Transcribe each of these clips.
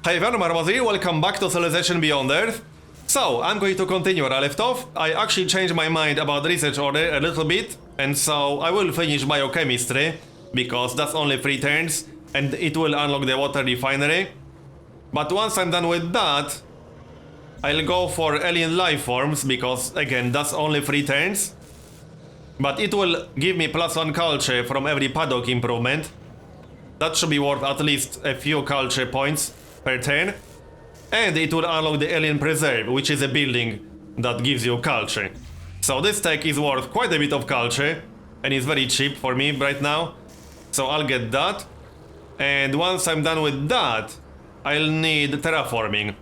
Hi everyone, Marbozir, welcome back to Civ Beyond Earth. So, I'm going to continue where I left off. I actually changed my mind about research order a little bit, and so I will finish biochemistry, because that's only 3 turns, and it will unlock the water refinery. But once I'm done with that, I'll go for alien life forms, because again, that's only 3 turns. But it will give me +1 culture from every paddock improvement. That should be worth at least a few culture points per turn. And it will unlock the Alien Preserve, which is a building that gives you culture. So this tech is worth quite a bit of culture, and it's very cheap for me right now. So I'll get that. And once I'm done with that, I'll need terraforming.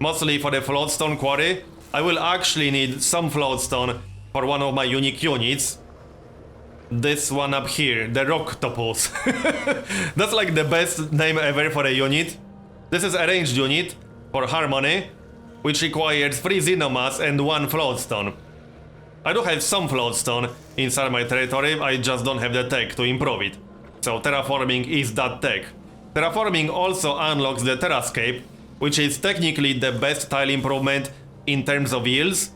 Mostly for the floatstone quarry. I will actually need some floatstone for one of my unique units. This one up here, the Rocktopus. That's like the best name ever for a unit. This is a ranged unit for Harmony, which requires 3 Xenomass and 1 floatstone. I do have some floatstone inside my territory, I just don't have the tech to improve it. So terraforming is that tech. Terraforming also unlocks the Terrascape, which is technically the best tile improvement in terms of yields.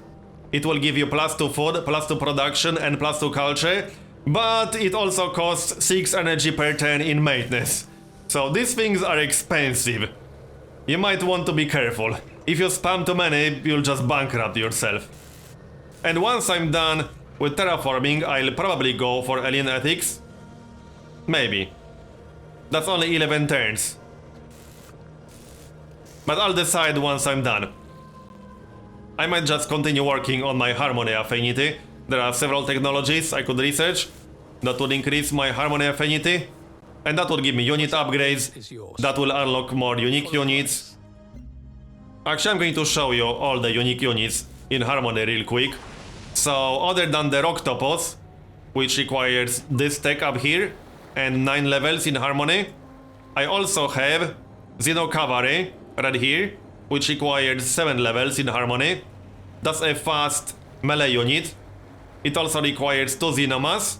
It will give you +2 food, +2 production and +2 culture, but it also costs 6 energy per turn in maintenance. So these things are expensive. You might want to be careful. If you spam too many, you'll just bankrupt yourself. And once I'm done with terraforming, I'll probably go for alien ethics. Maybe. That's only 11 turns. But I'll decide once I'm done. I might just continue working on my Harmony affinity. There are several technologies I could research that would increase my Harmony affinity. And that will give me unit upgrades, that will unlock more unique units. Actually, I'm going to show you all the unique units in Harmony real quick. So, other than the Rocktopus, which requires this tech up here, and 9 levels in Harmony, I also have Xeno Cavalry right here, which requires 7 levels in Harmony. That's a fast melee unit. It also requires 2 Xenomass.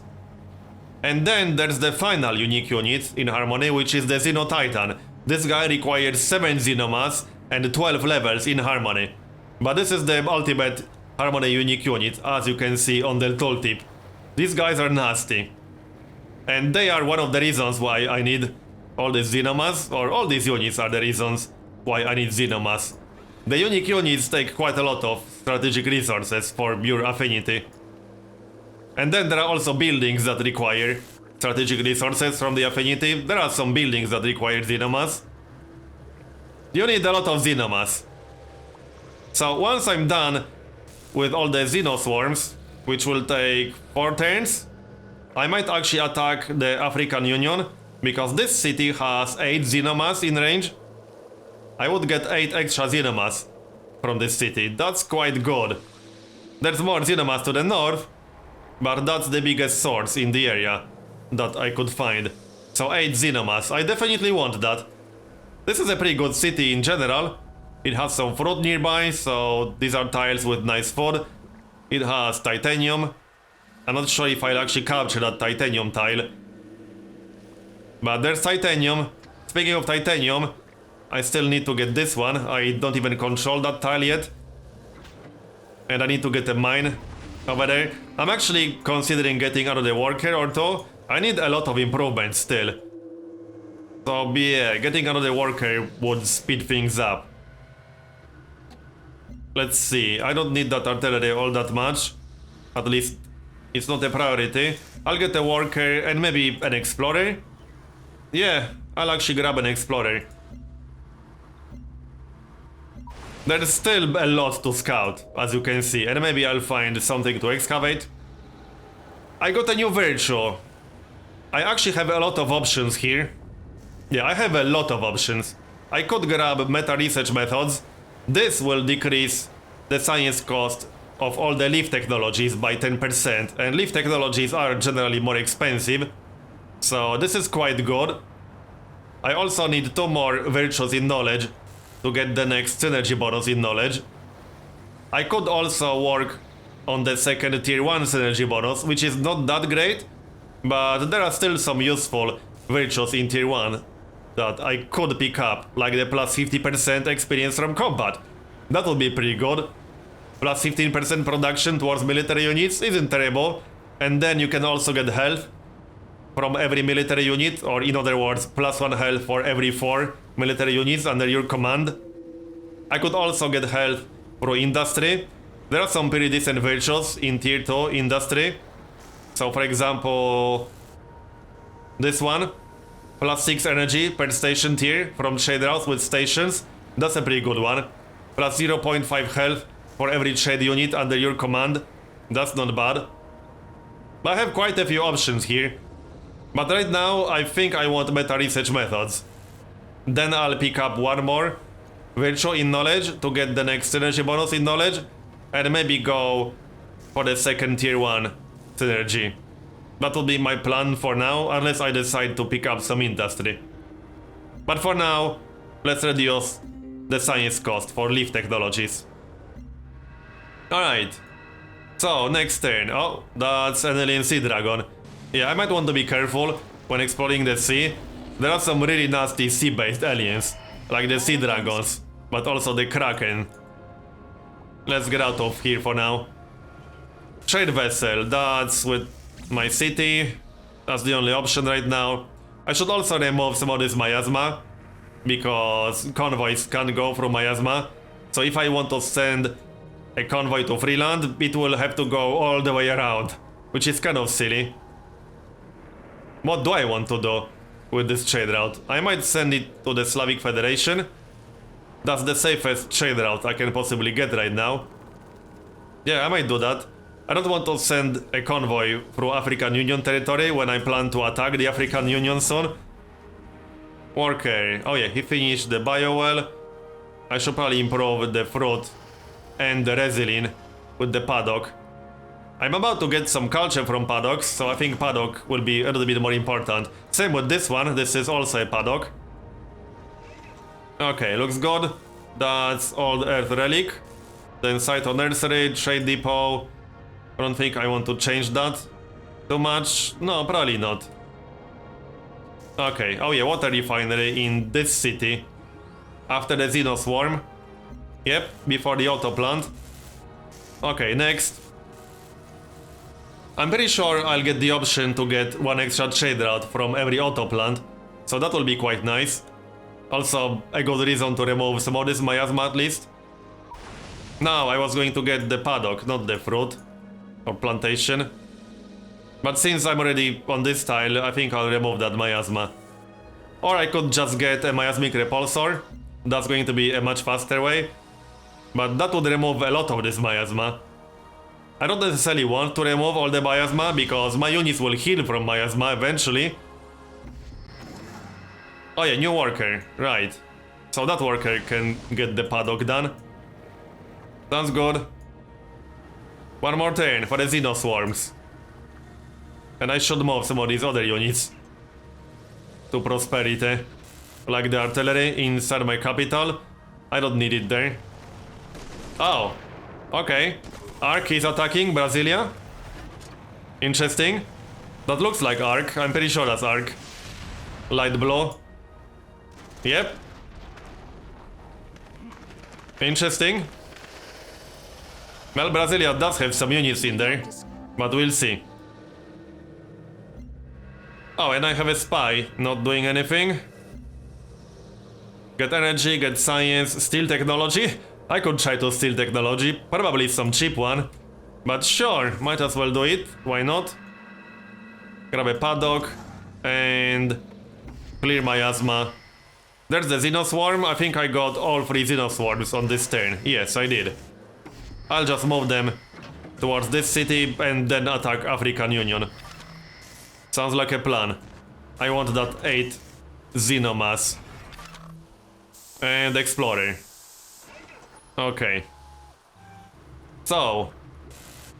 And then there's the final unique unit in Harmony, which is the Xeno Titan. This guy requires 7 Xenomass and 12 levels in Harmony. But this is the ultimate Harmony unique unit, as you can see on the tooltip. These guys are nasty. And they are one of the reasons why I need all these Xenomass, or all these units are the reasons why I need Xenomass. The unique units take quite a lot of strategic resources for pure affinity. And then there are also buildings that require strategic resources from the affinity. There are some buildings that require Xenomass. You need a lot of Xenomass. So once I'm done with all the Xenoswarms, which will take 4 turns, I might actually attack the African Union, because this city has 8 Xenomass in range. I would get 8 extra Xenomass from this city. That's quite good. There's more Xenomass to the north, but that's the biggest source in the area that I could find. So 8 Xenomass, I definitely want that. This is a pretty good city in general. It has some fruit nearby, so these are tiles with nice food. It has titanium. I'm not sure if I'll actually capture that titanium tile. But there's titanium. Speaking of titanium, I still need to get this one. I don't even control that tile yet. And I need to get a mine over there. I'm actually considering getting another worker or 2. I need a lot of improvements still. So yeah, getting another worker would speed things up. Let's see, I don't need that artillery all that much. At least it's not a priority. I'll get a worker and maybe an explorer. Yeah, I'll actually grab an explorer. There's still a lot to scout, as you can see, and maybe I'll find something to excavate. I got a new virtue. I actually have a lot of options here. Yeah, I have a lot of options. I could grab meta research methods. This will decrease the science cost of all the leaf technologies by 10%, and leaf technologies are generally more expensive. So this is quite good. I also need 2 more virtues in knowledge to get the next synergy bonus in knowledge. I could also work on the second tier 1 synergy bonus, which is not that great, but there are still some useful virtues in tier 1 that I could pick up, like the plus 50% experience from combat. That would be pretty good. Plus 15% production towards military units isn't terrible. And then you can also get health from every military unit, or in other words, plus 1 health for every 4 military units under your command. I could also get health through industry. There are some pretty decent virtues in tier 2 industry. So for example, this one, plus 6 energy per station tier from trade routes with stations. That's a pretty good one. Plus 0.5 health for every trade unit under your command. That's not bad. I have quite a few options here. But right now, I think I want meta research methods. Then I'll pick up one more virtue in knowledge to get the next synergy bonus in knowledge. And maybe go for the second tier 1 synergy. That will be my plan for now, unless I decide to pick up some industry. But for now, let's reduce the science cost for leaf technologies. Alright. So, next turn. Oh, that's an alien sea dragon. Yeah, I might want to be careful when exploring the sea. There are some really nasty sea-based aliens, like the sea dragons, but also the kraken. Let's get out of here for now. Trade vessel, that's with my city. That's the only option right now. I should also remove some of this miasma, because convoys can't go through miasma. So if I want to send a convoy to Freeland, it will have to go all the way around, which is kind of silly. What do I want to do with this trade route? I might send it to the Slavic Federation. That's the safest trade route I can possibly get right now. Yeah, I might do that. I don't want to send a convoy through African Union territory when I plan to attack the African Union soon. Worker. Oh yeah, he finished the biowell. I should probably improve the fruit and the resilin with the paddock. I'm about to get some culture from paddocks, so I think paddock will be a little bit more important. Same with this one, this is also a paddock. Okay, looks good. That's Old Earth Relic. Then Saito Nursery, Trade Depot. I don't think I want to change that too much. No, probably not. Okay, oh yeah, water refinery in this city. After the Xenoswarm. Yep, before the auto plant. Okay, next. I'm pretty sure I'll get the option to get one extra trade route from every auto plant, so that will be quite nice. Also, a good reason to remove some of this miasma at least. Now, I was going to get the paddock, not the fruit or plantation. But since I'm already on this tile, I think I'll remove that miasma. Or I could just get a miasmic repulsor. That's going to be a much faster way. But that would remove a lot of this miasma. I don't necessarily want to remove all the miasma, because my units will heal from miasma eventually. Oh yeah, new worker, right. So that worker can get the paddock done. Sounds good. One more turn for the Xenoswarms. And I should move some of these other units to prosperity. Like the artillery inside my capital. I don't need it there. Oh, okay. Ark is attacking Brasilia. Interesting. That looks like Ark. I'm pretty sure that's Ark. Light blue. Yep. Interesting. Well, Brasilia does have some units in there, but we'll see. Oh, and I have a spy not doing anything. Get energy, get science, steal technology. I could try to steal technology, probably some cheap one. But sure, might as well do it, why not? Grab a paddock and clear miasma. There's the Xenoswarm. I think I got all 3 Xenoswarms on this turn. Yes, I did. I'll just move them towards this city and then attack African Union. Sounds like a plan. I want that 8 Xenomass. And Explorer. Okay. So,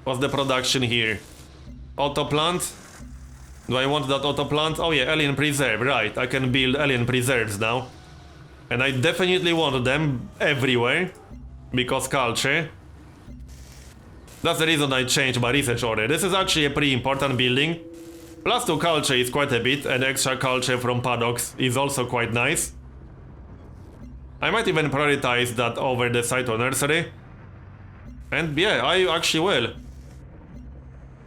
what's the production here? Auto plant? Do I want that auto plant? Oh yeah, alien preserve, right. I can build alien preserves now. And I definitely want them everywhere. Because culture. That's the reason I changed my research order. This is actually a pretty important building. Plus 2 culture is quite a bit, and extra culture from paddocks is also quite nice. I might even prioritize that over the Cyto nursery. And yeah, I actually will.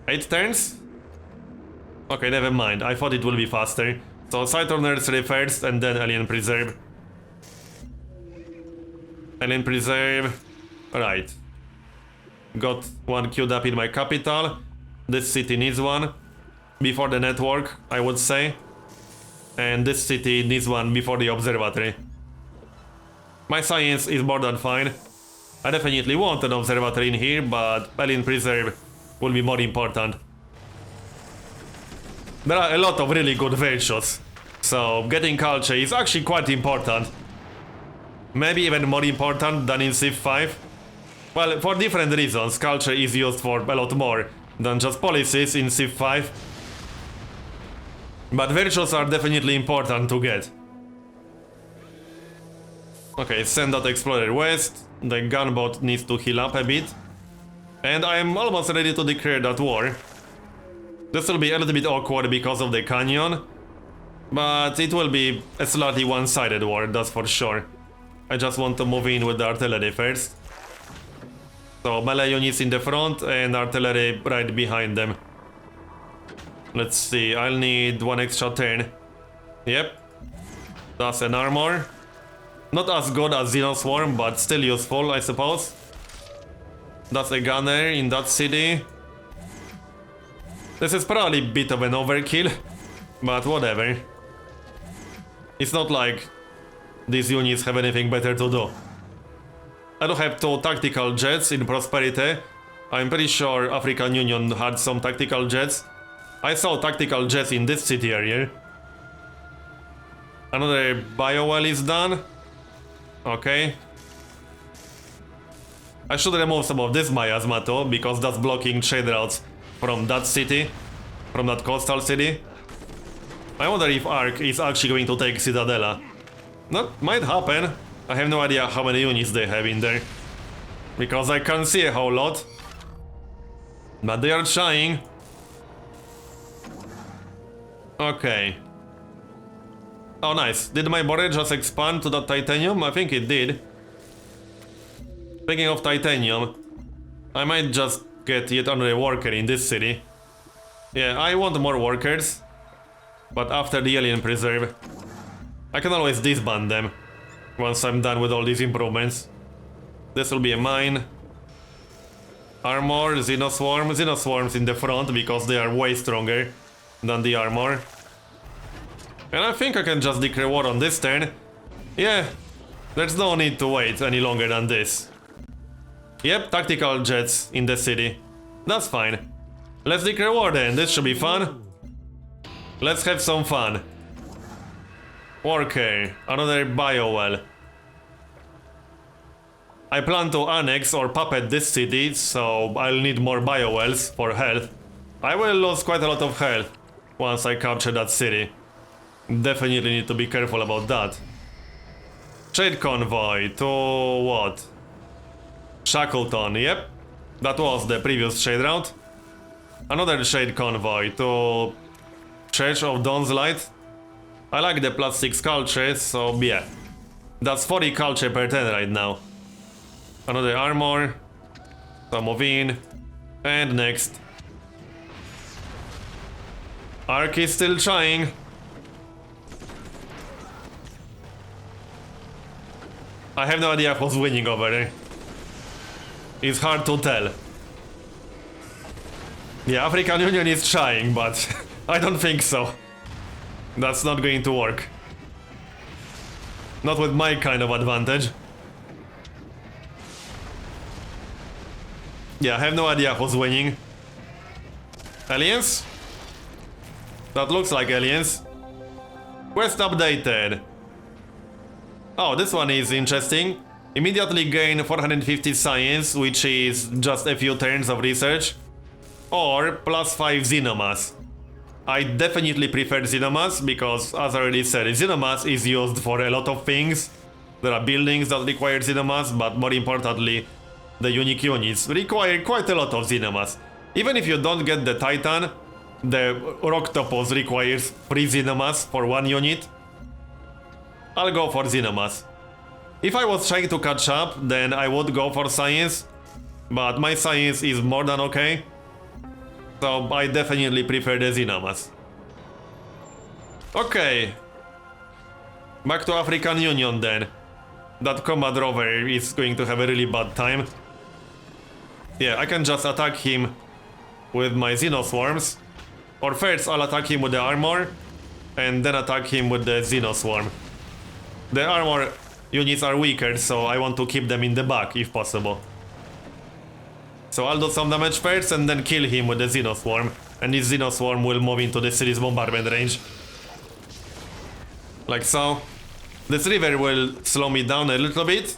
8 turns? Okay, never mind. I thought it would be faster. So Cyto nursery first, and then Alien Preserve. Alien Preserve. Right. Got one queued up in my capital. This city needs one. Before the network, I would say. And this city needs one before the observatory. My science is more than fine. I definitely want an observatory in here, but Alien Preserve will be more important. There are a lot of really good virtues, so getting culture is actually quite important. Maybe even more important than in Civ 5. Well, for different reasons, culture is used for a lot more than just policies in Civ 5. But virtues are definitely important to get. Okay, send that explorer west. The gunboat needs to heal up a bit. And I am almost ready to declare that war. This will be a little bit awkward because of the canyon. But it will be a slightly one-sided war, that's for sure. I just want to move in with the artillery first. So melee units in the front and artillery right behind them. Let's see, I'll need one extra turn. Yep. That's an armor. Not as good as Xenoswarm, but still useful, I suppose. That's a gunner in that city. This is probably a bit of an overkill, but whatever. It's not like these units have anything better to do. I do have 2 tactical jets in Prosperity. I'm pretty sure African Union had some tactical jets. I saw tactical jets in this city area. Another biowell is done. Okay. I should remove some of this miasma too, because that's blocking trade routes from that city, from that coastal city. I wonder if Ark is actually going to take Citadella. That might happen. I have no idea how many units they have in there, because I can't see a whole lot. But they are trying. Okay. Oh nice, did my border just expand to that titanium? I think it did. Speaking of titanium, I might just get yet another worker in this city. Yeah, I want more workers. But after the Alien Preserve, I can always disband them once I'm done with all these improvements. This will be a mine. Armor, Xenoswarm. Xenoswarms in the front because they are way stronger than the armor. And I think I can just declare war on this turn. Yeah, there's no need to wait any longer than this. Yep, tactical jets in the city. That's fine. Let's declare war then, this should be fun. Let's have some fun. Worker, another biowell. I plan to annex or puppet this city, so I'll need more biowells for health. I will lose quite a lot of health once I capture that city. Definitely need to be careful about that. Trade convoy to what? Shackleton, yep. That was the previous trade route. Another trade convoy to Church of Dawn's Light. I like the +6 culture, so yeah. That's 40 culture per turn right now. Another armor. So move in. And next. Ark is still trying. I have no idea who's winning over there. It's hard to tell. Yeah, African Union is trying, but I don't think so. That's not going to work. Not with my kind of advantage. Yeah, I have no idea who's winning. Aliens? That looks like aliens. Quest updated. Oh, this one is interesting. Immediately gain 450 science, which is just a few turns of research. Or +5 xenomass. I definitely prefer xenomass because, as I already said, xenomass is used for a lot of things. There are buildings that require xenomass, but more importantly, the unique units require quite a lot of xenomass. Even if you don't get the Titan, the rock topos requires 3 Xenomass for 1 unit, I'll go for Xenomass. If I was trying to catch up, then I would go for science, but my science is more than okay, so I definitely prefer the Xenomass. Okay, back to African Union then. That combat rover is going to have a really bad time. Yeah, I can just attack him with my Xenoswarms. Or first I'll attack him with the armor, and then attack him with the Xenoswarm. The armor units are weaker, so I want to keep them in the back if possible. So I'll do some damage first and then kill him with the Xenoswarm. And this Xenoswarm will move into the city's bombardment range. Like so. This river will slow me down a little bit,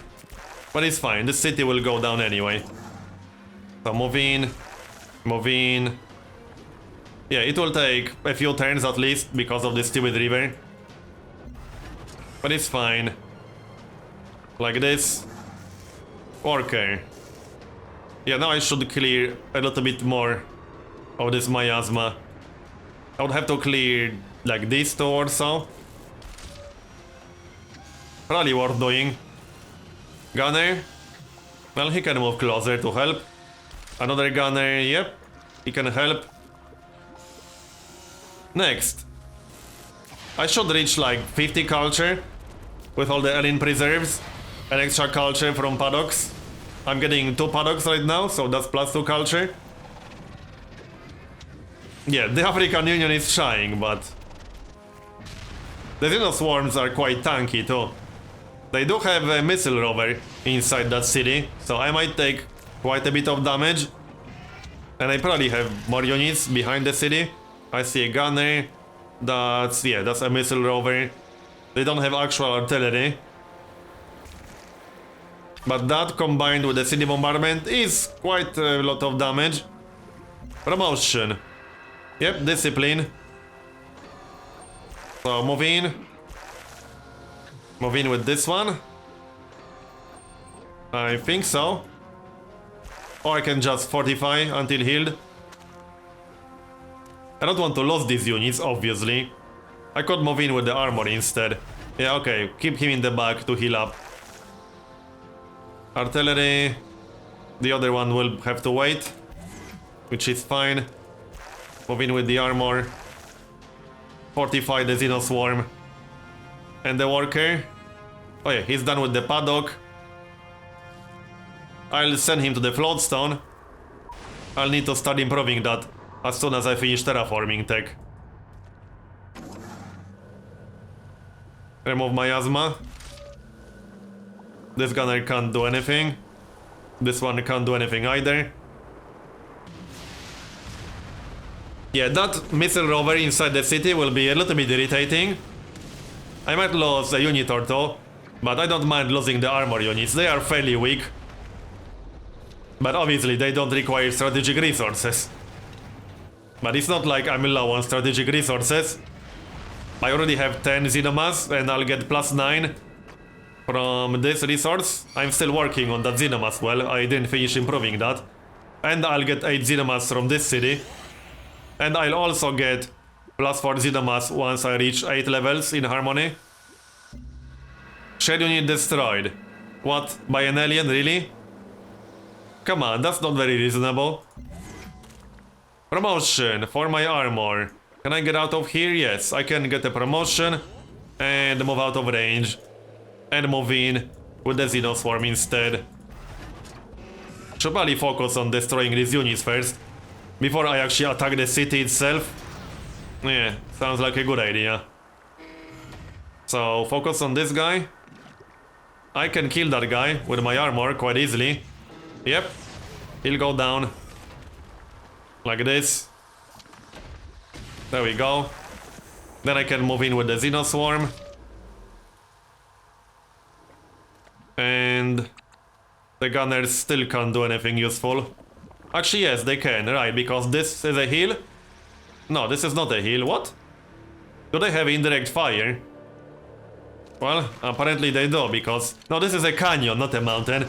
but it's fine, the city will go down anyway. So move in. Move in. Yeah, it will take a few turns at least because of the stupid river. But it's fine. Like this. Okay. Yeah, now I should clear a little bit more of this miasma. I would have to clear like these two or so. Probably worth doing. Gunner. Well, he can move closer to help. Another gunner, yep. He can help. Next. I should reach like 50 culture with all the alien preserves and extra culture from paddocks. I'm getting 2 paddocks right now, so that's plus 2 culture. Yeah, the African Union is trying, but the Xenoswarms are quite tanky too. They do have a missile rover inside that city, so I might take quite a bit of damage. And I probably have more units behind the city. I see a gunner. That's a missile rover. They don't have actual artillery. But that combined with the city bombardment is quite a lot of damage. Promotion. Yep, discipline. So move in. Move in with this one. I think so. Or I can just fortify until healed. I don't want to lose these units, obviously. I could move in with the armor instead. Yeah, okay, keep him in the back to heal up. Artillery. The other one will have to wait, which is fine. Move in with the armor. Fortify the Xenoswarm. And the worker. Oh yeah, he's done with the paddock. I'll send him to the floatstone. I'll need to start improving that as soon as I finish terraforming tech. Remove miasma. This gunner can't do anything. This one can't do anything either. Yeah, that missile rover inside the city will be a little bit irritating. I might lose a unit or two, but I don't mind losing the armor units. They are fairly weak. But obviously they don't require strategic resources. But it's not like I'm low on strategic resources. I already have 10 Xenomass and I'll get plus 9 from this resource. I'm still working on that Xenomass well, I didn't finish improving that. And I'll get 8 Xenomass from this city. And I'll also get plus 4 Xenomass once I reach 8 levels in Harmony. Shared unit destroyed. What? By an alien, really? Come on, that's not very reasonable. Promotion for my armor. Can I get out of here? Yes, I can get a promotion and move out of range. And move in with the Xenoswarm instead. Should probably focus on destroying these units first, before I actually attack the city itself. Yeah, sounds like a good idea. So, focus on this guy. I can kill that guy with my armor quite easily. Yep, he'll go down. Like this. There we go. Then I can move in with the Xenoswarm. And the gunners still can't do anything useful. Actually, yes, they can, right, because this is a heal. No, this is not a heal, what? Do they have indirect fire? Well, apparently they do, because... No, this is a canyon, not a mountain.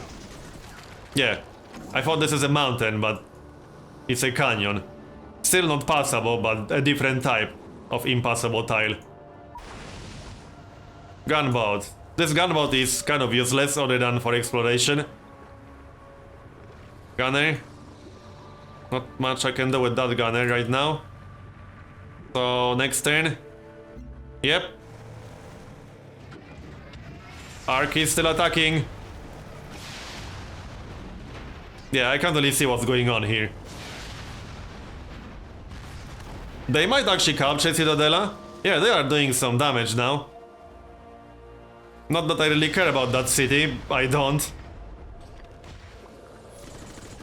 Yeah, I thought this is a mountain, but it's a canyon. Still not passable, but a different type of impassable tile. Gunboat. This gunboat is kind of useless other than for exploration. Gunner. Not much I can do with that gunner right now. So next turn. Yep. Ark is still attacking. Yeah, I can't really see what's going on here. They might actually capture Citadella. Yeah, they are doing some damage now. Not that I really care about that city, I don't.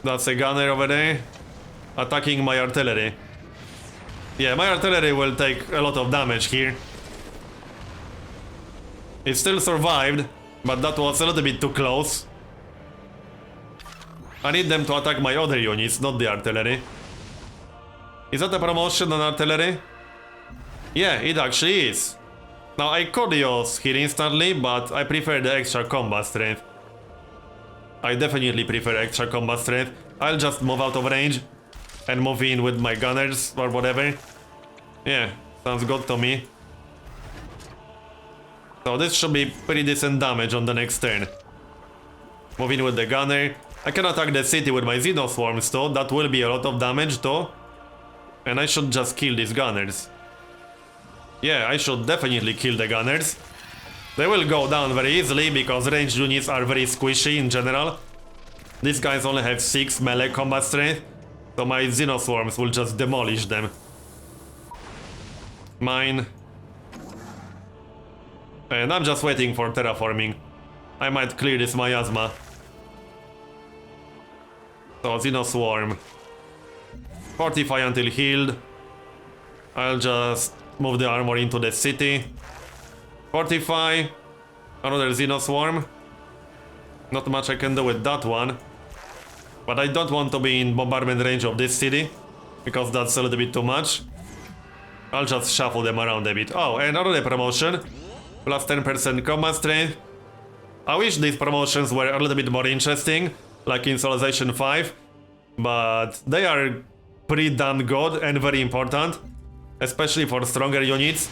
That's a gunner over there, attacking my artillery. Yeah, my artillery will take a lot of damage here. It still survived, but that was a little bit too close. I need them to attack my other units, not the artillery. Is that a promotion on artillery? Yeah, it actually is. Now I could use here instantly, but I prefer the extra combat strength. I definitely prefer extra combat strength. I'll just move out of range and move in with my gunners or whatever. Yeah, sounds good to me. So this should be pretty decent damage on the next turn. Move in with the gunner. I can attack the city with my Xenoswarms too, that will be a lot of damage too. And I should just kill these gunners. Yeah, I should definitely kill the gunners. They will go down very easily because ranged units are very squishy in general. These guys only have 6 melee combat strength, so my Xenoswarms will just demolish them. Mine. And I'm just waiting for terraforming. I might clear this miasma. So Xenoswarm. Fortify until healed. I'll just move the armor into the city. Fortify. Another Xenoswarm. Not much I can do with that one. But I don't want to be in bombardment range of this city, because that's a little bit too much. I'll just shuffle them around a bit. Oh, and another promotion. Plus 10% combat strength. I wish these promotions were a little bit more interesting, like in Civilization 5. But they are pretty damn good and very important, especially for stronger units.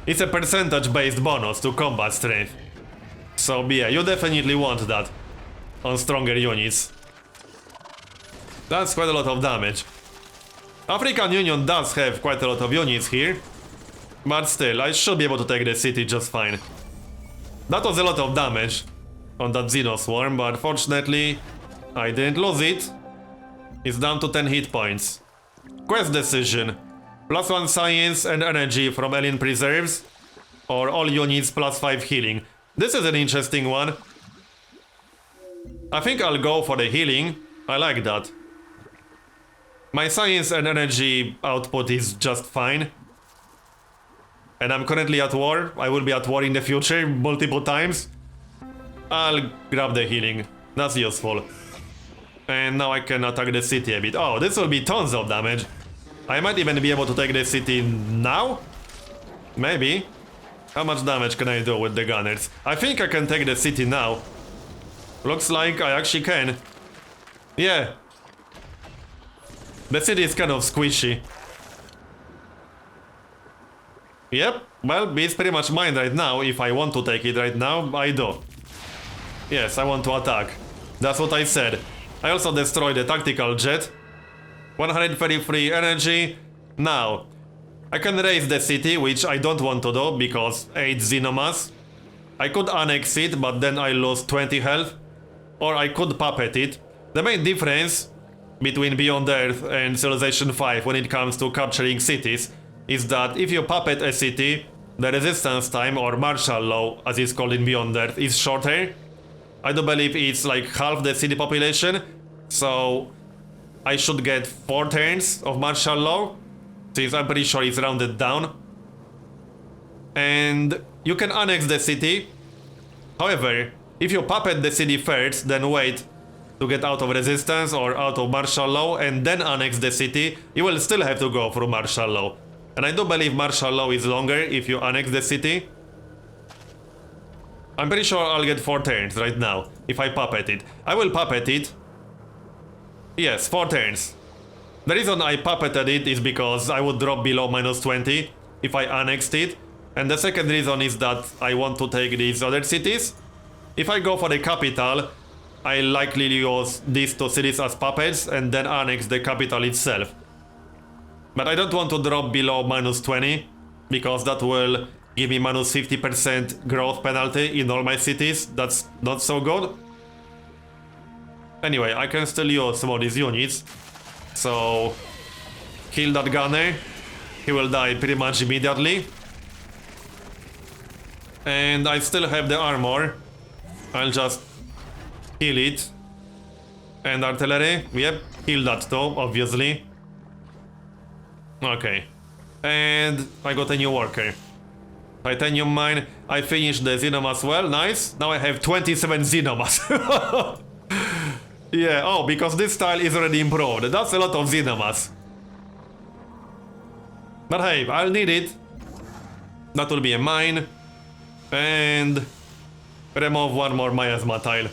It's a percentage based bonus to combat strength. So yeah, you definitely want that on stronger units. That's quite a lot of damage. African Union does have quite a lot of units here, but still, I should be able to take the city just fine. That was a lot of damage on that Xenoswarm, but fortunately, I didn't lose it. It's down to 10 hit points. Quest decision. +1 science and energy from alien preserves, or all units +5 healing. This is an interesting one. I think I'll go for the healing. I like that. My science and energy output is just fine. And I'm currently at war. I will be at war in the future multiple times. I'll grab the healing. That's useful. And now I can attack the city a bit. Oh, this will be tons of damage. I might even be able to take the city now? Maybe. How much damage can I do with the gunners? I think I can take the city now. Looks like I actually can. Yeah. The city is kind of squishy. Yep, well, it's pretty much mine right now. If I want to take it right now, I do. Yes, I want to attack. That's what I said. I also destroyed the tactical jet. 133 energy. Now, I can raise the city, which I don't want to do because 8 Xenomass. I could annex it, but then I lose 20 health. Or I could puppet it. The main difference between Beyond Earth and Civilization 5 when it comes to capturing cities is that if you puppet a city, the resistance time, or martial law as it's called in Beyond Earth, is shorter. I do believe it's like half the city population, so I should get 4 turns of martial law, since I'm pretty sure it's rounded down. And you can annex the city. However, if you puppet the city first, then wait to get out of resistance or out of martial law and then annex the city, you will still have to go through martial law. And I do believe martial law is longer if you annex the city. I'm pretty sure I'll get 4 turns right now if I puppet it. I will puppet it. Yes, 4 turns. The reason I puppeted it is because I would drop below -20 if I annexed it. And the second reason is that I want to take these other cities. If I go for the capital, I likely use these two cities as puppets and then annex the capital itself. But I don't want to drop below -20, because that will give me -50% growth penalty in all my cities. That's not so good. Anyway, I can still use some of these units. So, kill that gunner. He will die pretty much immediately. And I still have the armor. I'll just heal it. And artillery, yep, heal that too, obviously. Okay. And I got a new worker. Titanium mine. I finished the Xenomas well, nice. Now I have 27 Xenomas. Yeah, oh, because this style is already improved. That's a lot of Xenomas. But hey, I'll need it. That will be a mine. And remove one more miasma tile.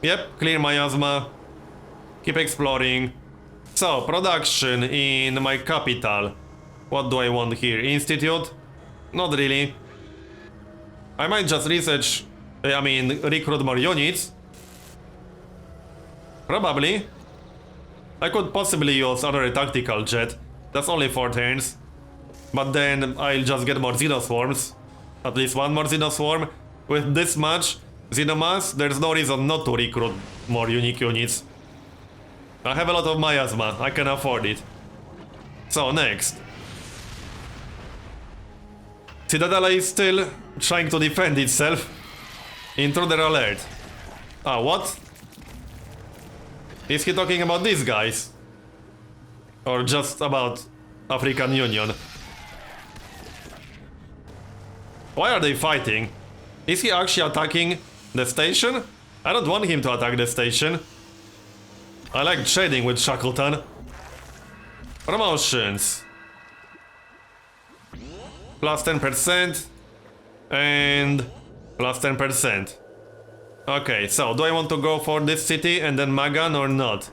Yep, clear miasma. Keep exploring. So, production in my capital. What do I want here? Institute? Not really. I might just research, recruit more units. Probably. I could possibly use another tactical jet. That's only 4 turns. But then I'll just get more Xenoswarms. At least one more Xenoswarm. With this much Xenomass, there's no reason not to recruit more unique units. I have a lot of miasma, I can afford it. So, next. Citadel is still trying to defend itself. Intruder alert. Ah, what? Is he talking about these guys? Or just about African Union? Why are they fighting? Is he actually attacking the station? I don't want him to attack the station. I like trading with Shackleton. Promotions. Plus 10% and plus 10%. Okay, so do I want to go for this city and then Magan or not?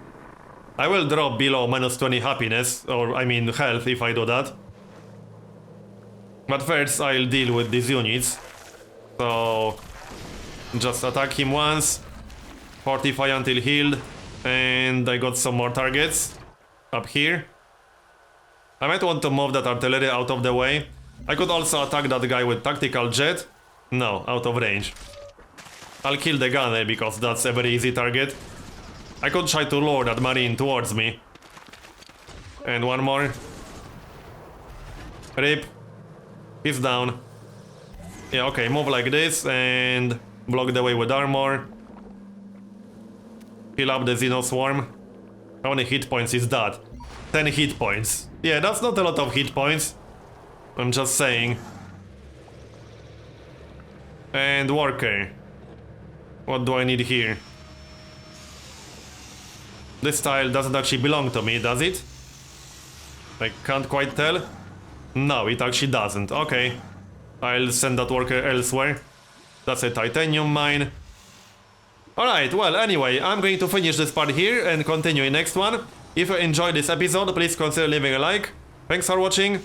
I will drop below -20 happiness, or I mean health, if I do that. But first I'll deal with these units. So just attack him once, fortify until healed, and I got some more targets up here. I might want to move that artillery out of the way. I could also attack that guy with tactical jet. No, out of range. I'll kill the gunner because that's a very easy target. I could try to lure that marine towards me. And one more. Rip. He's down. Yeah, okay, move like this and block the way with armor. Fill up the Xenoswarm. How many hit points is that? 10 hit points. Yeah, that's not a lot of hit points. I'm just saying. And worker. What do I need here? This tile doesn't actually belong to me, does it? I can't quite tell. No, it actually doesn't. Okay. I'll send that worker elsewhere. That's a titanium mine. Alright, well, anyway, I'm going to finish this part here and continue in next one. If you enjoyed this episode, please consider leaving a like. Thanks for watching.